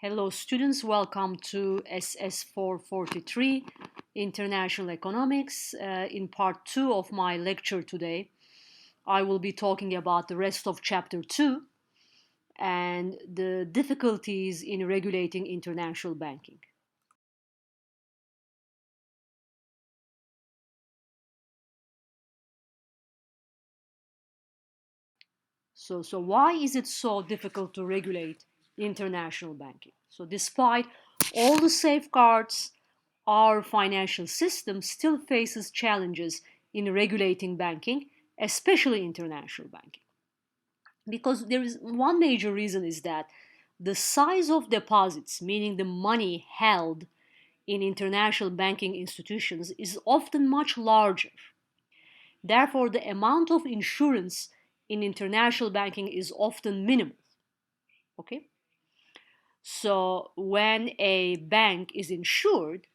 Hello students, welcome to SS443 International Economics. In part 2 of my lecture today, I will be talking about the rest of chapter 2 and the difficulties in regulating international banking. So why is it so difficult to regulate international banking? So despite all the safeguards, our financial system still faces challenges in regulating banking, especially international banking. Because there is one major reason is that the size of deposits, meaning the money held in international banking institutions, is often much larger. Therefore, the amount of insurance in international banking is often minimal. Okay? So when a bank is insured,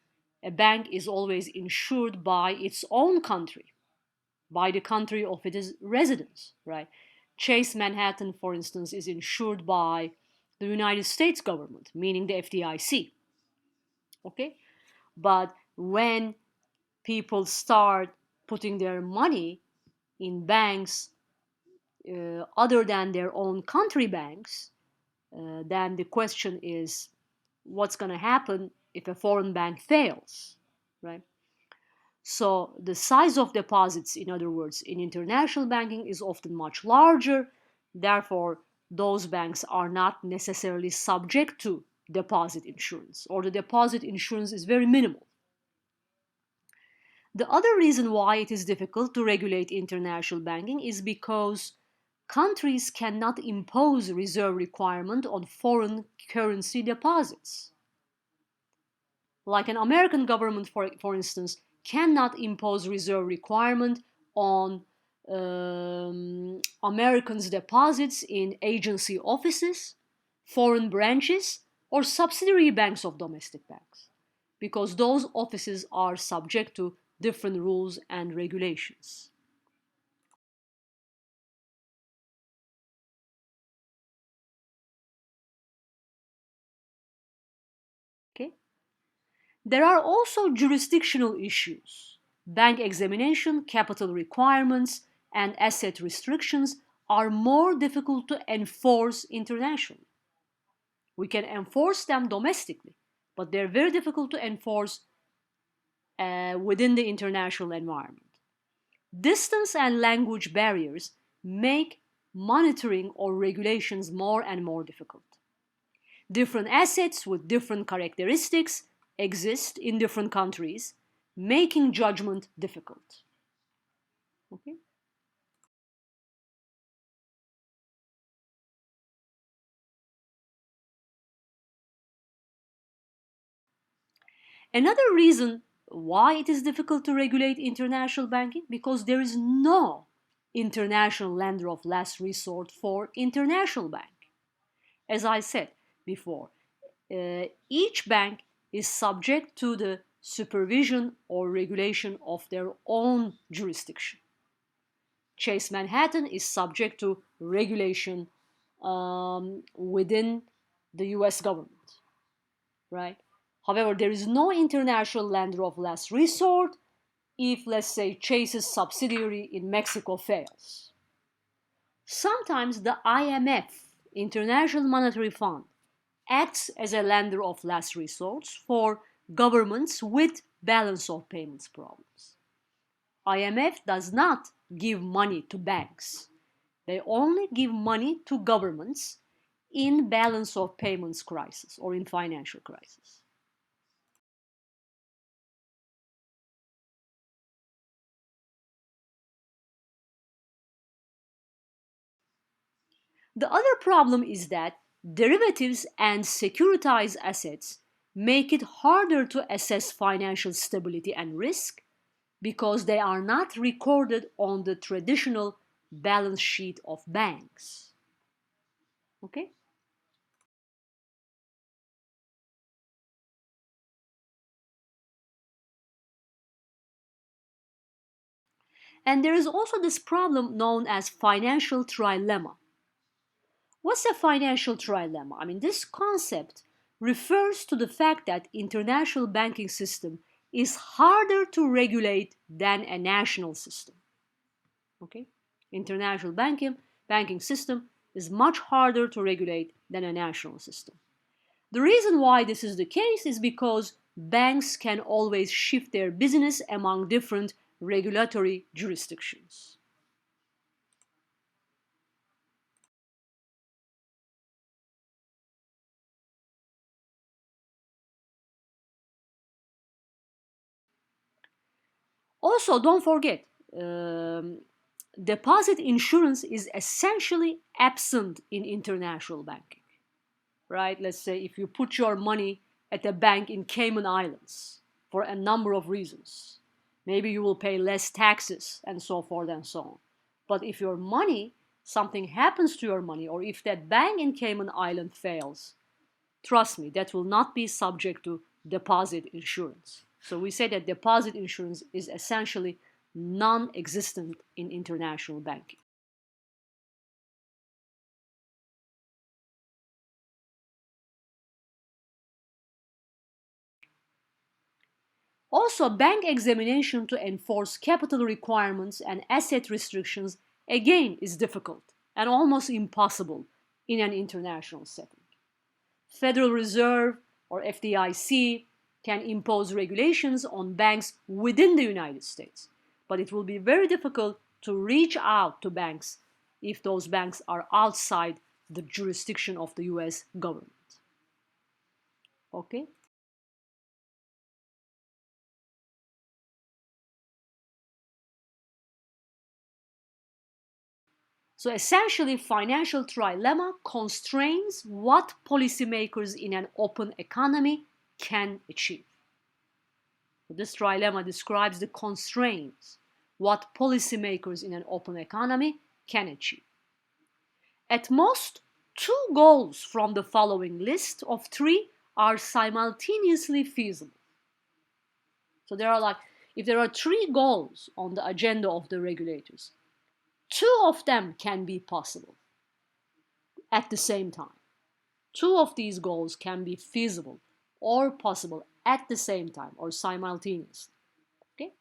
a bank is always insured by its own country, by the country of its residence, right? Chase Manhattan, for instance, is insured by the United States government, meaning the FDIC. Okay? But when people start putting their money in banks other than their own country banks, then the question is what's going to happen if a foreign bank fails, right? So the size of deposits, in other words, in international banking is often much larger. Therefore, those banks are not necessarily subject to deposit insurance, or the deposit insurance is very minimal. The other reason why it is difficult to regulate international banking is because countries cannot impose reserve requirement on foreign currency deposits. Like an American government, for instance, cannot impose reserve requirement on Americans' deposits in agency offices, foreign branches, or subsidiary banks of domestic banks, because those offices are subject to different rules and regulations. Okay? There are also jurisdictional issues. Bank examination, capital requirements, and asset restrictions are more difficult to enforce internationally. We can enforce them domestically, but they're very difficult to enforce within the international environment. Distance and language barriers make monitoring or regulations more and more difficult. Different assets with different characteristics exist in different countries, making judgment difficult. Okay? Another reason why it is difficult to regulate international banking because there is no international lender of last resort for international bank. As I said before, each bank is subject to the supervision or regulation of their own jurisdiction. Chase Manhattan is subject to regulation within the US government, right? However, there is no international lender of last resort if, let's say, Chase's subsidiary in Mexico fails. Sometimes the IMF, International Monetary Fund, acts as a lender of last resort for governments with balance of payments problems. IMF does not give money to banks. They only give money to governments in balance of payments crisis or in financial crisis. The other problem is that derivatives and securitized assets make it harder to assess financial stability and risk because they are not recorded on the traditional balance sheet of banks. Okay? And there is also this problem known as financial trilemma. What's a financial trilemma? I mean, this concept refers to the fact that international banking system is harder to regulate than a national system. Okay? International banking system is much harder to regulate than a national system. The reason why this is the case is because banks can always shift their business among different regulatory jurisdictions. Also, don't forget, deposit insurance is essentially absent in international banking, right? Let's say if you put your money at a bank in Cayman Islands for a number of reasons, maybe you will pay less taxes and so forth and so on. But if your money, something happens to your money, or if that bank in Cayman Island fails, trust me, that will not be subject to deposit insurance. So we say that deposit insurance is essentially non-existent in international banking. Also, bank examination to enforce capital requirements and asset restrictions again is difficult and almost impossible in an international setting. Federal Reserve or FDIC can impose regulations on banks within the United States, but it will be very difficult to reach out to banks if those banks are outside the jurisdiction of the US government. Okay? So essentially, financial trilemma constrains what policymakers in an open economy can achieve. This trilemma describes the constraints what policymakers in an open economy can achieve. At most, two goals from the following list of three are simultaneously feasible. So there are if there are three goals on the agenda of the regulators, two of them can be possible at the same time. Two of these goals can be feasible or possible at the same time or simultaneously. Okay?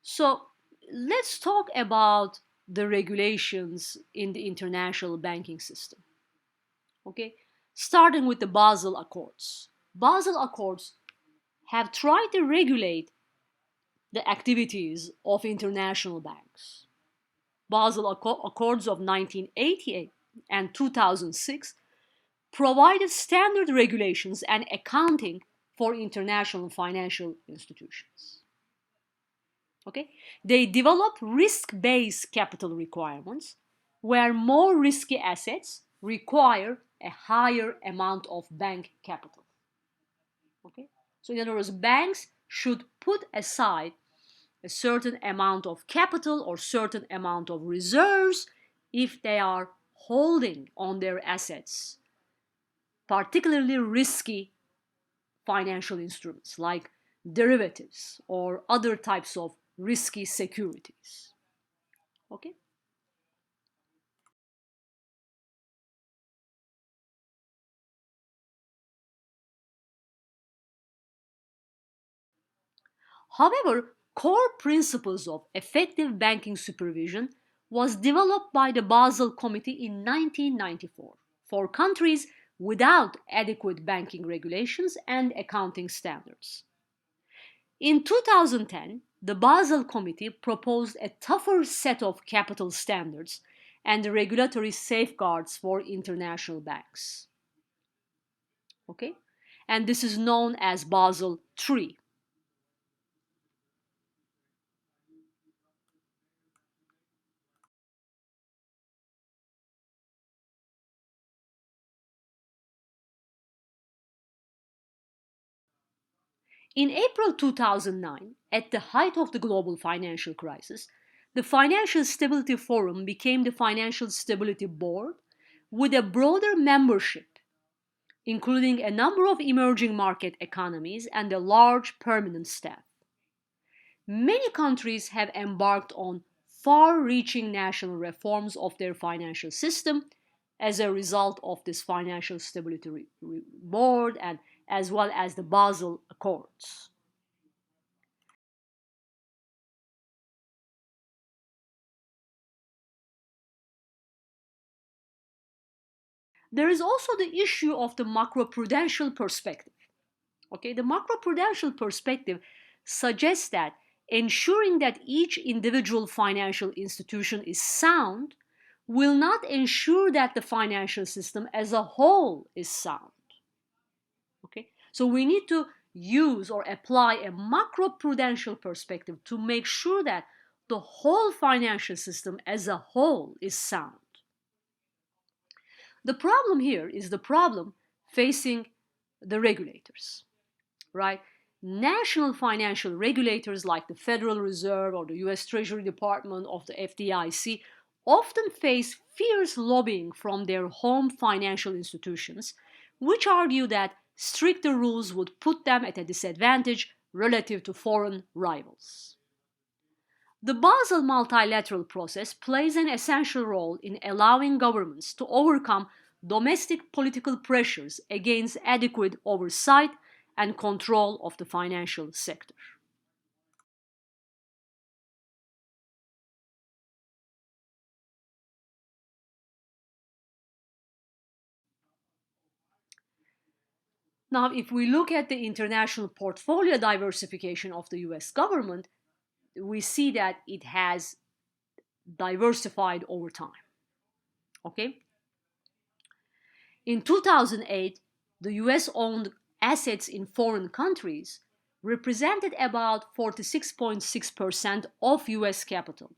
So let's talk about the regulations in the international banking system. Okay? Starting with the Basel Accords. Basel Accords have tried to regulate the activities of international banks. Basel Accords of 1988 and 2006 provided standard regulations and accounting for international financial institutions. Okay? They develop risk-based capital requirements where more risky assets require a higher amount of bank capital. Okay? So in other words, banks should put aside a certain amount of capital or certain amount of reserves if they are holding on their assets, particularly risky financial instruments like derivatives or other types of risky securities. Okay? However, core principles of effective banking supervision was developed by the Basel Committee in 1994 for countries without adequate banking regulations and accounting standards. In 2010, the Basel Committee proposed a tougher set of capital standards and regulatory safeguards for international banks. Okay? And this is known as Basel III. In April 2009, at the height of the global financial crisis, the Financial Stability Forum became the Financial Stability Board with a broader membership, including a number of emerging market economies and a large permanent staff. Many countries have embarked on far-reaching national reforms of their financial system as a result of this Financial Stability Board and as well as the Basel Accords. There is also the issue of the macroprudential perspective. Okay, the macroprudential perspective suggests that ensuring that each individual financial institution is sound will not ensure that the financial system as a whole is sound. Okay, so we need to use or apply a macroprudential perspective to make sure that the whole financial system as a whole is sound. The problem here is the problem facing the regulators, right? National financial regulators like the Federal Reserve or the US Treasury Department of the FDIC often face fierce lobbying from their home financial institutions, which argue that stricter rules would put them at a disadvantage relative to foreign rivals. The Basel multilateral process plays an essential role in allowing governments to overcome domestic political pressures against adequate oversight and control of the financial sector. Now, if we look at the international portfolio diversification of the US government, we see that it has diversified over time. Okay? In 2008, the US owned assets in foreign countries represented about 46.6% of US capital,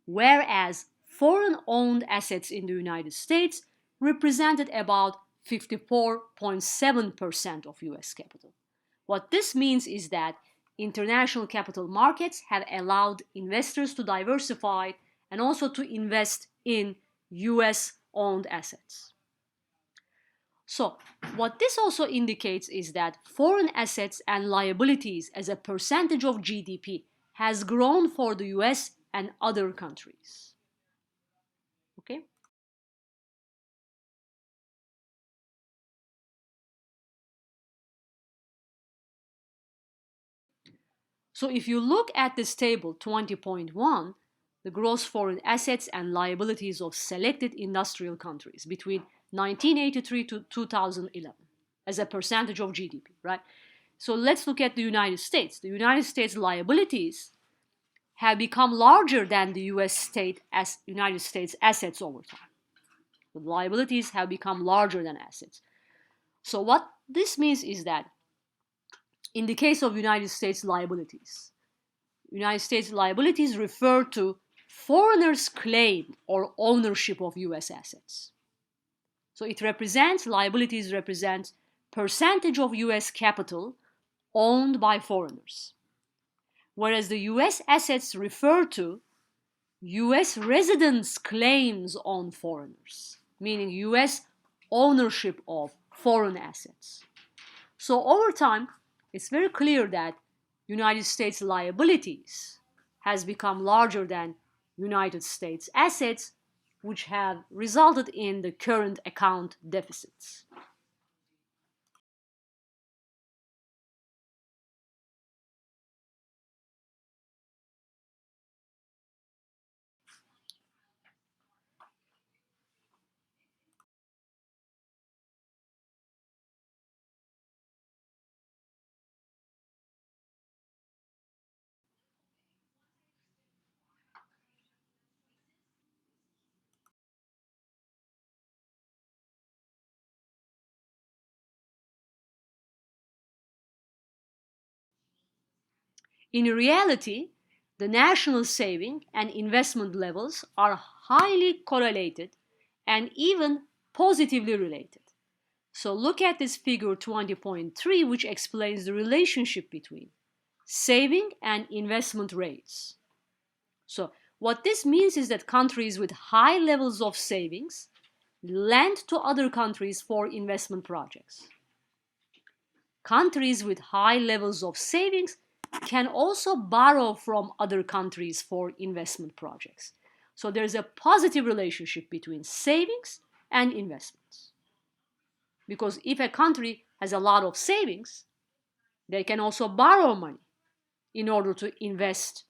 whereas foreign owned assets in the United States represented about 54.7% of US capital. What this means is that international capital markets have allowed investors to diversify and also to invest in US owned assets. So, what this also indicates is that foreign assets and liabilities as a percentage of GDP has grown for the US and other countries. Okay? So if you look at this table 20.1, the gross foreign assets and liabilities of selected industrial countries between 1983 to 2011 as a percentage of GDP, right? So let's look at the United States. The United States liabilities have become larger than the United States assets over time. The liabilities have become larger than assets. So what this means is that in the case of United States liabilities refer to foreigners' claim or ownership of US assets. So liabilities represent percentage of US capital owned by foreigners. Whereas the US assets refer to US residents' claims on foreigners, meaning US ownership of foreign assets. So over time, it's very clear that United States liabilities has become larger than United States assets, which have resulted in the current account deficits. In reality, the national saving and investment levels are highly correlated and even positively related. So look at this figure 20.3, which explains the relationship between saving and investment rates. So what this means is that countries with high levels of savings lend to other countries for investment projects. Countries with high levels of savings can also borrow from other countries for investment projects. So there's a positive relationship between savings and investments. Because if a country has a lot of savings, they can also borrow money in order to invest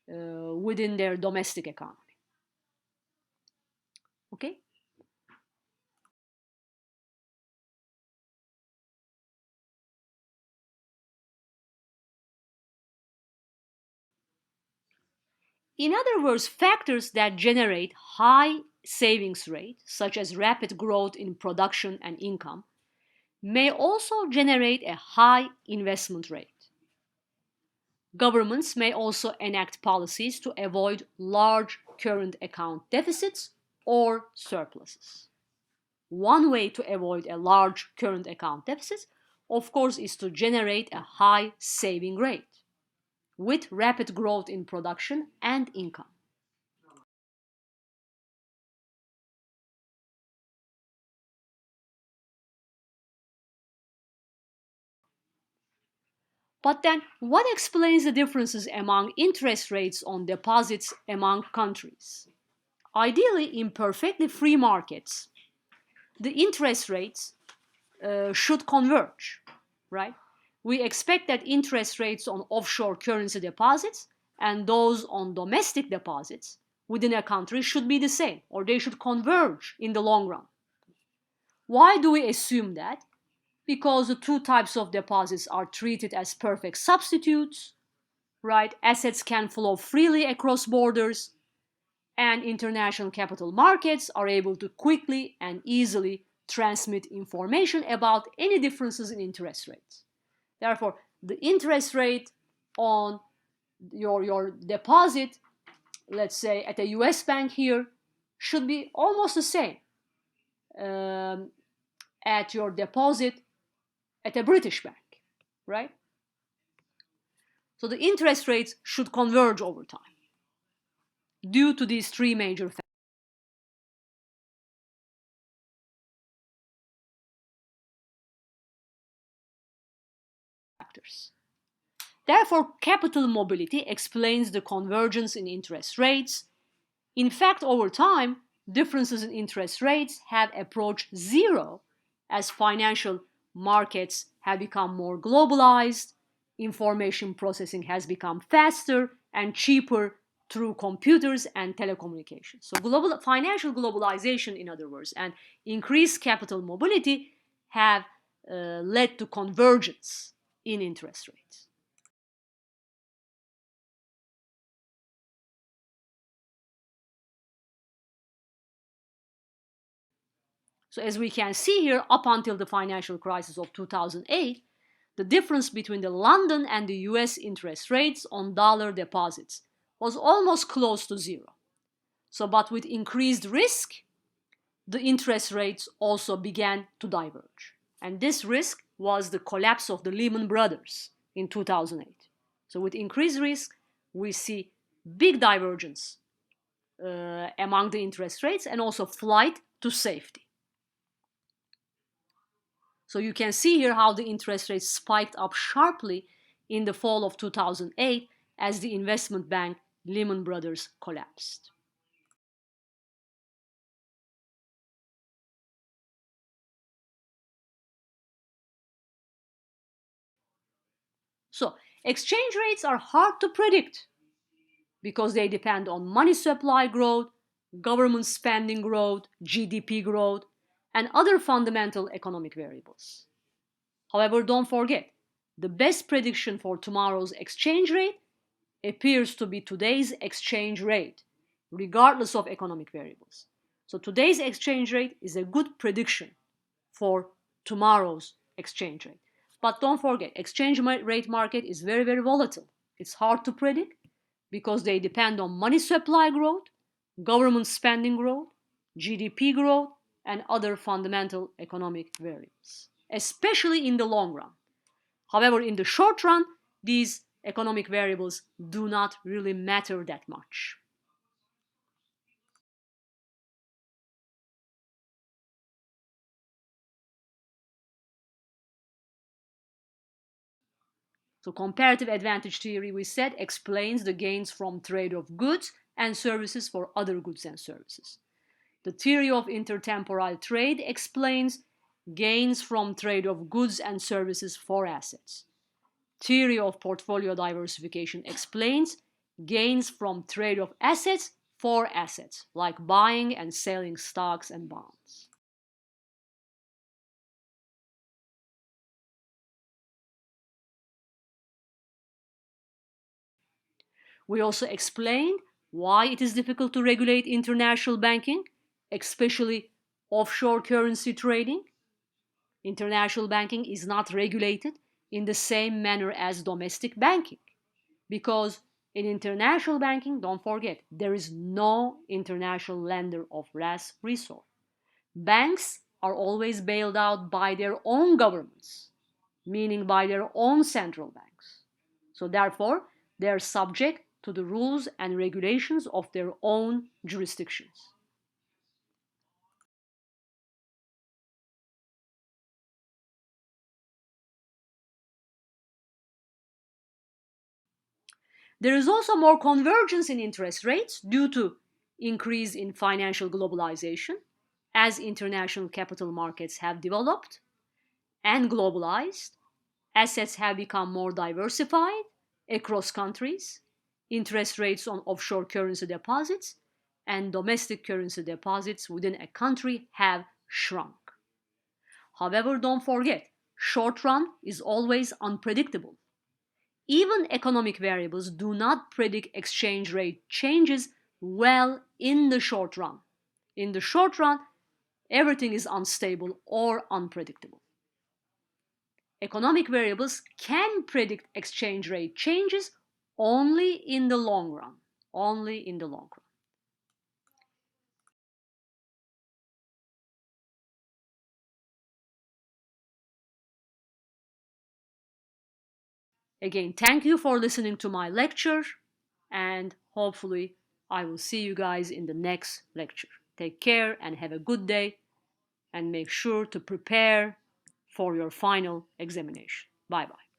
within their domestic economy. Okay? In other words, factors that generate high savings rate, such as rapid growth in production and income, may also generate a high investment rate. Governments may also enact policies to avoid large current account deficits or surpluses. One way to avoid a large current account deficit, of course, is to generate a high saving rate with rapid growth in production and income. But then, what explains the differences among interest rates on deposits among countries? Ideally, in perfectly free markets, the interest rates should converge, right? We expect that interest rates on offshore currency deposits and those on domestic deposits within a country should be the same, or they should converge in the long run. Why do we assume that? Because the two types of deposits are treated as perfect substitutes, right? Assets can flow freely across borders, and international capital markets are able to quickly and easily transmit information about any differences in interest rates. Therefore, the interest rate on your deposit, let's say at a US bank here, should be almost the same um, at your deposit at a British bank, right? So the interest rates should converge over time due to these three major factors. Therefore, capital mobility explains the convergence in interest rates. In fact, over time, differences in interest rates have approached zero as financial markets have become more globalized, information processing has become faster and cheaper through computers and telecommunications. So financial globalization, in other words, and increased capital mobility have led to convergence in interest rates. So as we can see here, up until the financial crisis of 2008, the difference between the London and the US interest rates on dollar deposits was almost close to zero. So, but with increased risk, the interest rates also began to diverge. And this risk was the collapse of the Lehman Brothers in 2008. So with increased risk, we see big divergence among the interest rates and also flight to safety. So you can see here how the interest rates spiked up sharply in the fall of 2008 as the investment bank Lehman Brothers collapsed. So exchange rates are hard to predict because they depend on money supply growth, government spending growth, GDP growth, and other fundamental economic variables. However, don't forget, the best prediction for tomorrow's exchange rate appears to be today's exchange rate, regardless of economic variables. So today's exchange rate is a good prediction for tomorrow's exchange rate. But don't forget, exchange rate market is very, very volatile. It's hard to predict because they depend on money supply growth, government spending growth, GDP growth, and other fundamental economic variables, especially in the long run. However, in the short run, these economic variables do not really matter that much. So comparative advantage theory, we said, explains the gains from trade of goods and services for other goods and services. The theory of intertemporal trade explains gains from trade of goods and services for assets. Theory of portfolio diversification explains gains from trade of assets for assets, like buying and selling stocks and bonds. We also explained why it is difficult to regulate international banking, especially offshore currency trading. International banking is not regulated in the same manner as domestic banking because in international banking, don't forget, there is no international lender of last resort. Banks are always bailed out by their own governments, meaning by their own central banks. So therefore, they are subject to the rules and regulations of their own jurisdictions. There is also more convergence in interest rates due to increase in financial globalization as international capital markets have developed and globalized. Assets have become more diversified across countries. Interest rates on offshore currency deposits and domestic currency deposits within a country have shrunk. However, don't forget, short run is always unpredictable. Even economic variables do not predict exchange rate changes well in the short run. In the short run, everything is unstable or unpredictable. Economic variables can predict exchange rate changes only in the long run. Only in the long run. Again, thank you for listening to my lecture, and hopefully I will see you guys in the next lecture. Take care and have a good day, and make sure to prepare for your final examination. Bye bye.